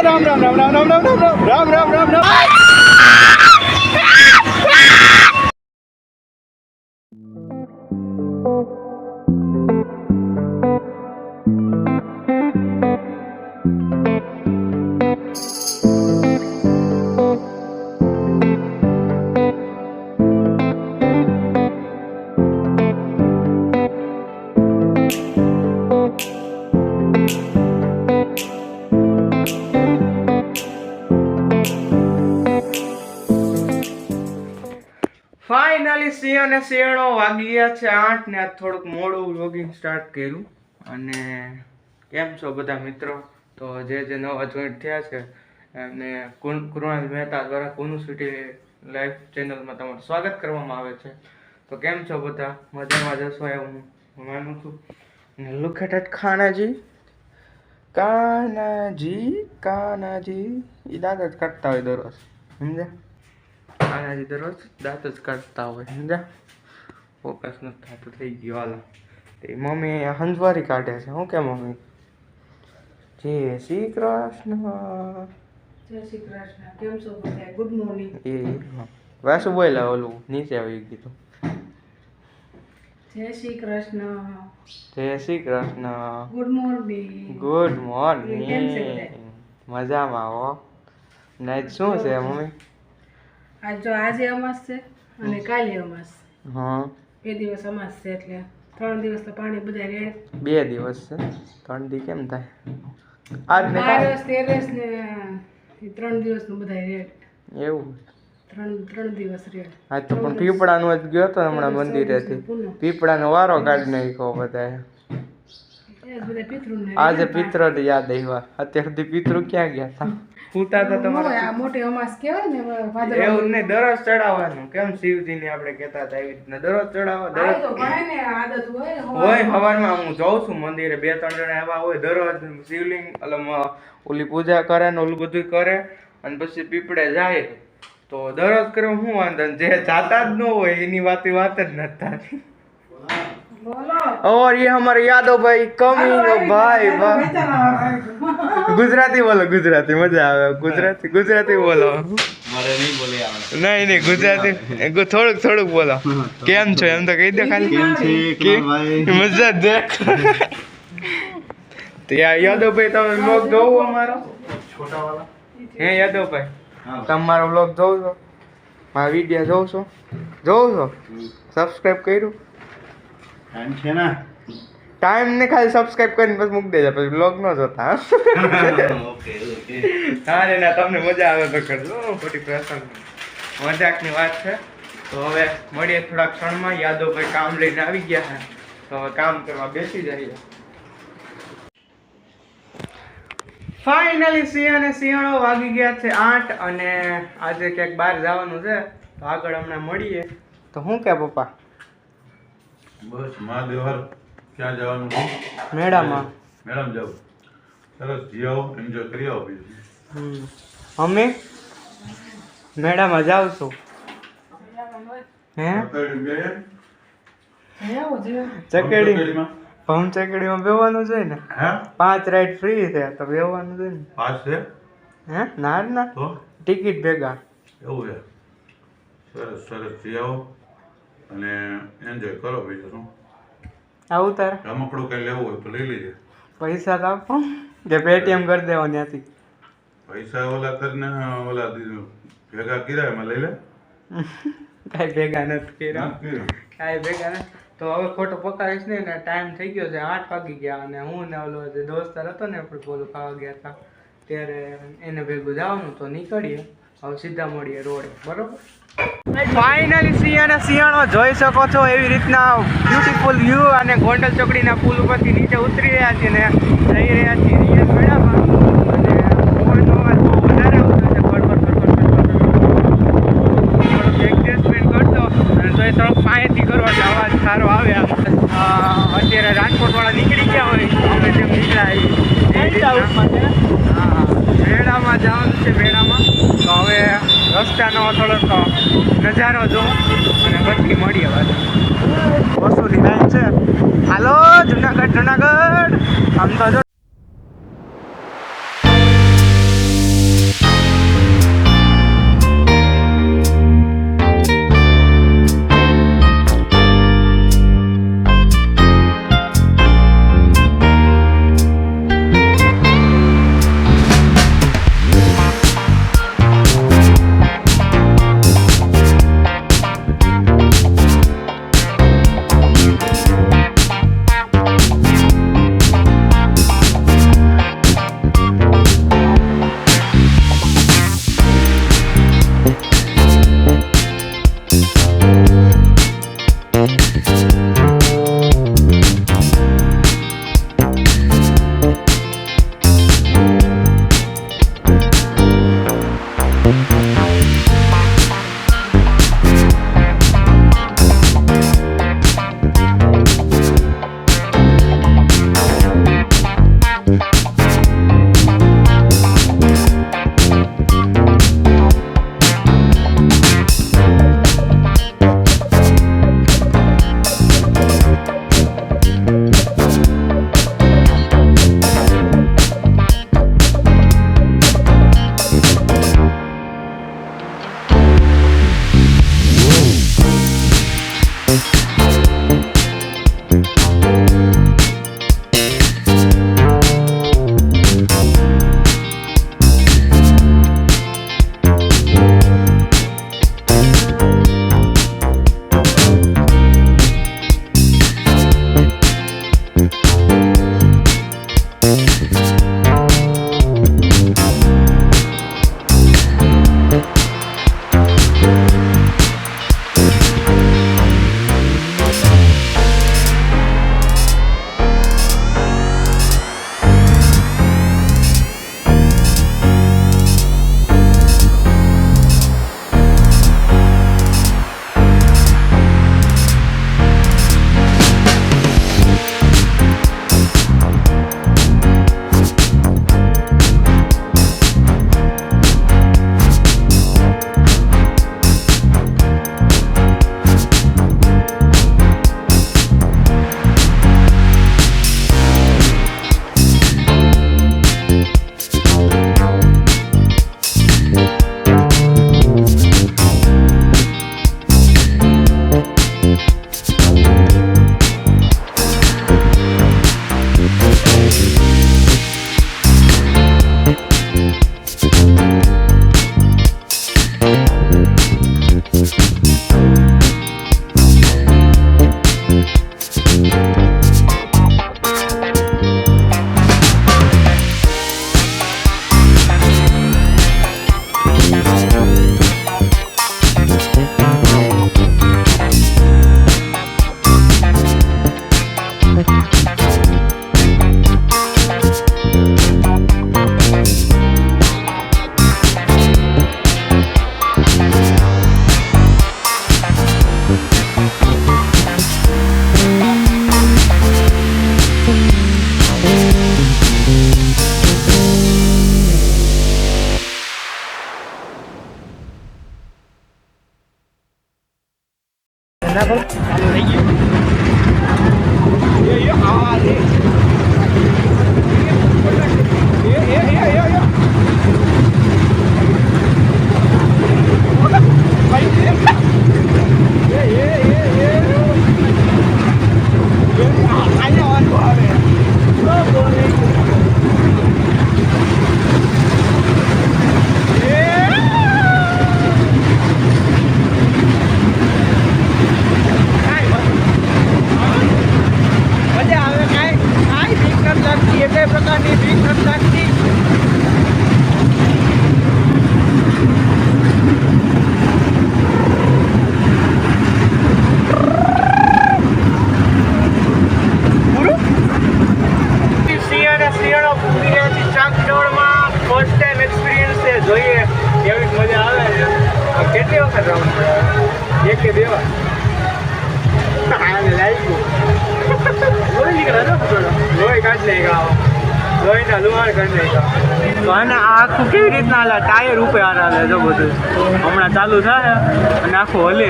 Ram Ram Ram Ram Ram Ram Ram Ram Ram Ram Ram. Finally સિંહ અને શિયાળો વાગી ગયા છે 8 ને આજ થોડુંક મોડું વ્લોગિંગ સ્ટાર્ટ કર્યું. અને કેમ છો બધા મિત્રો? તો જે નવા જોઈન્ટ થયા છે અને કૃણાલ મહેતા દ્વારા કુનુ સિટી લાઈફ ચેનલમાં તમારું સ્વાગત કરવામાં આવે છે. તો કેમ છો બધા? મજામાં જશો એવું હું માનું છું. અને લુક એટ ખાનાજી કાનાજી એ દાંત જ કાઢતા હોય દરરોજ, સમજ્યા? કાનાજી દરરોજ દાંત જ કાઢતા હોય, સમજ્યા? ફોકસ નથી થતું, થઈ ગયું હાલો. તે મમ્મી હંજવારી કાઢે છે. શું કે મમ્મી? જય શ્રી કૃષ્ણ. જય શ્રી કૃષ્ણ. કેમ છો બધા? Good morning. એ વાસુ બોલ્યા ઓલું નીચે આવી ગયું. જય શ્રી કૃષ્ણ. જય Shri Krishna. Good morning. Good કેમ છે મોર્નિંગ. બધા? મજામાં હો. નાઈટ શું છે મમ્મી? આજે અમાસ છે અને કાલે અમાસ. હા, 2 દિવસ અમાસ છે એટલે 3 દિવસ તો પાણી બધા રેડ. 2 દિવસ છે, 3 દી કેમ થાય? આજ ને કાલ 12, 13 ને 3 દિવસ નું બધા રેડ. એવું? 3 દિવસ રેડ. આજ તો પણ પીપળાનું જ ગયો તો હમણાં મંદિરેથી. પીપળાનો વારો કાઢી નાખ્યો બધાએ. બધા પિતૃને આજે પિતૃ યાદ આવ્યા. અત્યાર સુધી પિતૃ ક્યાં ગયા હતા? પૂતા હતા તમારે? આ મોટી અમાસ કહેવાય ને ભાદરવા. એવું નહીં, દરરોજ ચડાવવાનું. કેમ શિવજીને આપણે કહેતા હતા એવી રીતના દરરોજ ચડાવવા. આ તો ઘણાને આદત હોય હોય સવારમાં હું જાઉં છું મંદિરે, 2-3 જણા એવા હોય દરરોજ શિવલિંગ ઓલી પૂજા કરે ને ઓલું બધું કરે અને પછી પીપળે જાય. તો દરરોજ કરે હું વાંધો ને? જે જાતા જ ન હોય એની વાત જ નથી થતી. બોલો. और ये हमारे यादव भाई कमीनो भाई गुजराती बोलो, गुजराती मजा આવે. ગુજરાતી બોલો. મારે નહીં બોલે આવડે. નહીં ગુજરાતી થોડુંક બોલો. કેમ છો એમ તો કહી દો ખાલી. કેમ છે ભાઈ? મજા દેખ. તો યાદવભાઈ તમે વ્લોગ જોવો અમારો? છોટા વાળા. હે યાદવભાઈ તમારો વ્લોગ જોવો છો? મારા વિડીયો જોવો છો? સબસ્ક્રાઇબ કર્યું? ટાઈમ છે ને? ટાઈમ ને ખાલી સબસ્ક્રાઇબ કરીને પછી મૂકી દેજો, પછી વ્લોગ ન જોતા. ઓકે. હા ને ના, તમને મજા આવે તો કરજો. ખોટી પ્રસંગ મજાકની વાત છે. તો હવે મળીએ થોડાક ક્ષણમાં. યાદવભાઈ કામ લઈને આવી ગયા છે, તો હવે કામ કરવા બેસી જઈએ. ફાઇનલી સિંહ અને શિયાળો વાગી ગયા છે 8 અને આજે ક્યાંક બહાર જવાનું છે, તો આગળ હમણાં મળીએ. તો શું કે પપ્પા? બસ મહાદેવર ક્યાં જવાનું છે? મેળામાં. મેડમ જાવ. સરસ જી આવો, એન્જોય કરી આવો બીજું. અમે મેળામાં જાવ છું. હે ચકેડી ભમ ચકેડીમાં બેવાનું છે ને? હે? 5 રાઈડ ફ્રી છે, તો બેવાનું છે ને? પાસ છે હે ના તો ટિકિટ ભેગા. એવું છે. સરસ જી આવો અને એન્જોય કરો બીજું શું. આવું તારે રમકડું કઈ લેવું હોય તો લઈ લેજે. પૈસા તો આપો કે પેટીએમ કરી દેવા ત્યાંથી. પૈસા ઓલા કરીને ઓલા ભેગા કર્યા એમાં લઈ લે. કાંઈ ભેગા નથી કર્યા. ના કર્યું. કાંઈ ભેગા નથી. તો હવે ખોટો પકાવીશ નહીં ને. ટાઈમ થઈ ગયો છે, 8 વાગી ગયા. અને હું ને ઓલો જે દોસ્તાર હતો ને આપણે બોલું ખાવા ગયા હતા, ત્યારે એને ભેગું જવાનું. તો નીકળીએ હવે, સીધા મળીએ રોડે, બરોબર? ફાઇનલી સિંહ અને શિયાળો જોઈ શકો છો એવી રીતના બ્યુટીફુલ વ્યૂ. અને ગોંડલ ચોકડીના પુલ ઉપરથી નીચે ઉતરી રહ્યા છીએ ને જઈ રહ્યા છીએ રિયલ મેળામાં. અને પવનનો અવાજ બહુ વધારે આવતો છે. થોડોક એડજસ્ટમેન્ટ કરતો અને તો એ થોડોક પાણીથી કરો એટલે અવાજ સારો આવે. અત્યારે રાજકોટવાળા નીકળી ગયા હોય અમે જેમ નીકળ્યા હા, મેળામાં જવાનું છે. મેળામાં તો હવે રસ્તાનો થોડોક નજારો જો અને પછી મળીએ પાછું. વસુલી લાઈન છે. હાલો જુનાગઢ. આમ તો જો આખું કેવી રીતના હાલે ટાયર ઉપર હાલે જો બધું હમણાં ચાલુ થાય અને આખું હલે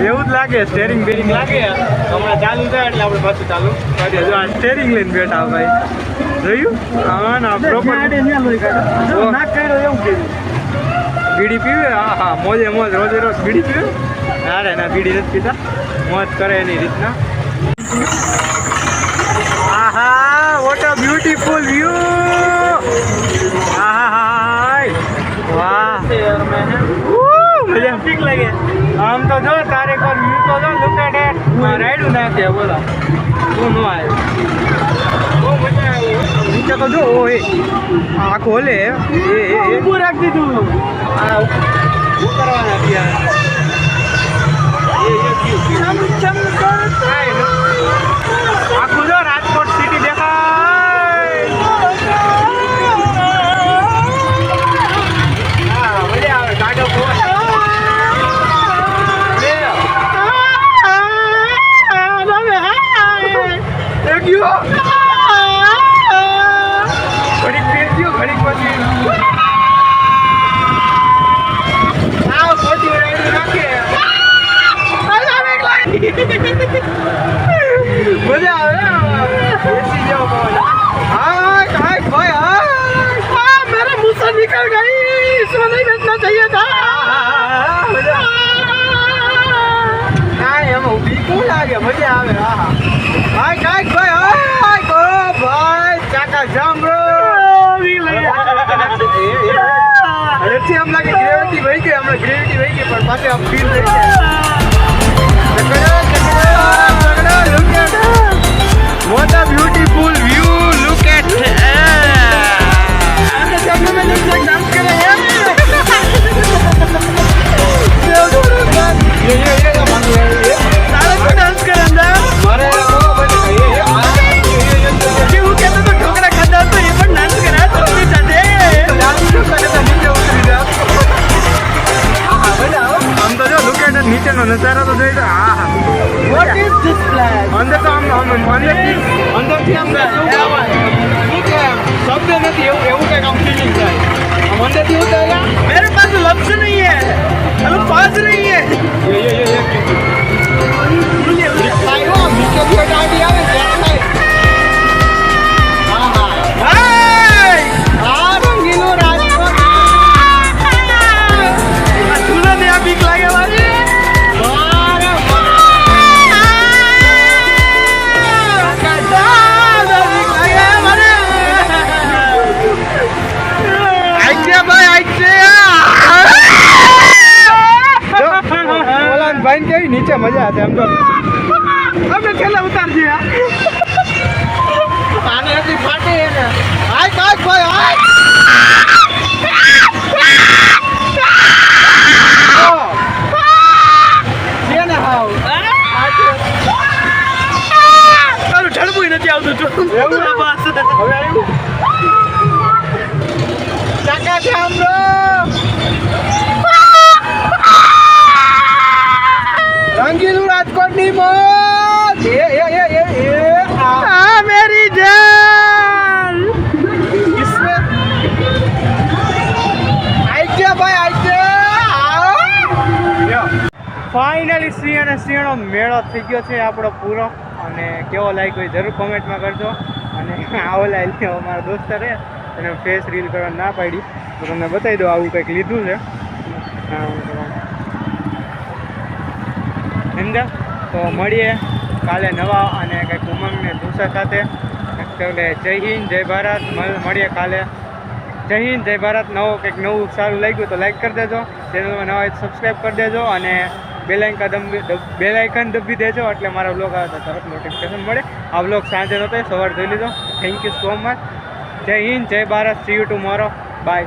એવું જ લાગે સ્ટેરિંગ બેરિંગ લાગે હમણાં ચાલુ થાય એટલે આપણે પાછું ચાલુ કરીએ જો આ સ્ટેરિંગ લઈને બેઠા ભાઈ જોયું હા ના પ્રોપર બીડી પીવે હા મોજે મોજ રોજે રોજ બીડી પીવે ના રે ના બીડી નથી પીતા મોજ કરે એની રીતના આહા વોટ અ બ્યુટીફુલ વ્યૂ આહા વાહ મજા ઠીક લાગે આમ તો જો તારે કોર વ્યૂ તો જો લુક એટ ઇટ રાઈડું નાખે બોલો તું નો આવે બહુ મજા આવે નીચે તો જો ઓય આ ખોલે એ ઊભું રાખ દીધું આ કરવાના ત્યાં આખું જો રાજકોટ સિટી દેખાય હા મજા આવે ગાડો મજા આવે એસી જેવો પવન हाय हाय भाई हाय मेरा मुंह से निकल गई इसमें नहीं बैठना चाहिए था हाय हम बीकू लागे मजा आवे हाय हाय भाई हाय गो भाई चाका जाम रो अरे हम लगे ग्रेविटी वही के हम ग्रेविटी वही के पर पाछे हम फील થઈ ગયા look at what a beautiful view look at अरे जब मैं डांस कर रहे हैं ये सारे को डांस कर अंदर अरे ये वो कहता तो ठोकरा खाता तो ये पर डांस करा तो भी जाते डांस तो करता नहीं जाओ सीधा हां बताओ हम तो जो लुक एट नीचे નો નજારો તો જોઈ હા What is this flag? અંદર તો આમ અંદરથી આમ શબ્દ નથી એવું કંઈક આમ ફીલિંગ થાય આમ અંદરથી એવું થાય मेरे पास लफ्ज नहीं है अल्फाज नहीं है ये लाइव આ બીકે થી ડાડી આવે છે હા હા હાય આ રંગીલો રાજકોટ આ સુને ને આ બીક લાગે મારી કેવી નીચે મજા આવે એમ તો અમે છેલ્લે ઉતારજે પાણી હતી ફાટે એને હાય કાક ભાઈ હાય કેને હાવ તારું ઠડબુય નથી આવતું એવું ના બસ હવે આવ્યું ચાકા છે આમરો रंगीलू राजकोट नी मौज मेरी जान इसमें आइए भाई आइए ઉમરસિંહનો મેળો થઈ ગયો છે આપણો પૂરો, અને કેવો લાગ્યો એ જરૂર કોમેન્ટમાં કરજો. અને આ ઓલા અમારા દોસ્ત રહે એને ફેસ રીલ કરવા ના પાડી, તો તમને બતાવી દો આવું કંઈક લીધું છે. સમજા? તો મળીએ કાલે નવા અને કંઈક ઉમંગને દુસરા સાથે. એટલે જય હિન્દ જય ભારત, મળીએ કાલે. જય હિન્દ જય ભારત. કંઈક નવું સારું લાગ્યું તો લાઈક કરી દેજો, ચેનલમાં નવા હોય તો સબસ્ક્રાઈબ કરી દેજો, અને બેલાઇકન દબી દેજો એટલે મારા વ્લોગ આવે તો તરત નોટિફિકેશન મળે. આ વ્લોગ સાંજે નહોતો, સવારે જોઈ લીધો. Thank you so much. જય હિન્દ જય Bharat. See you tomorrow. By.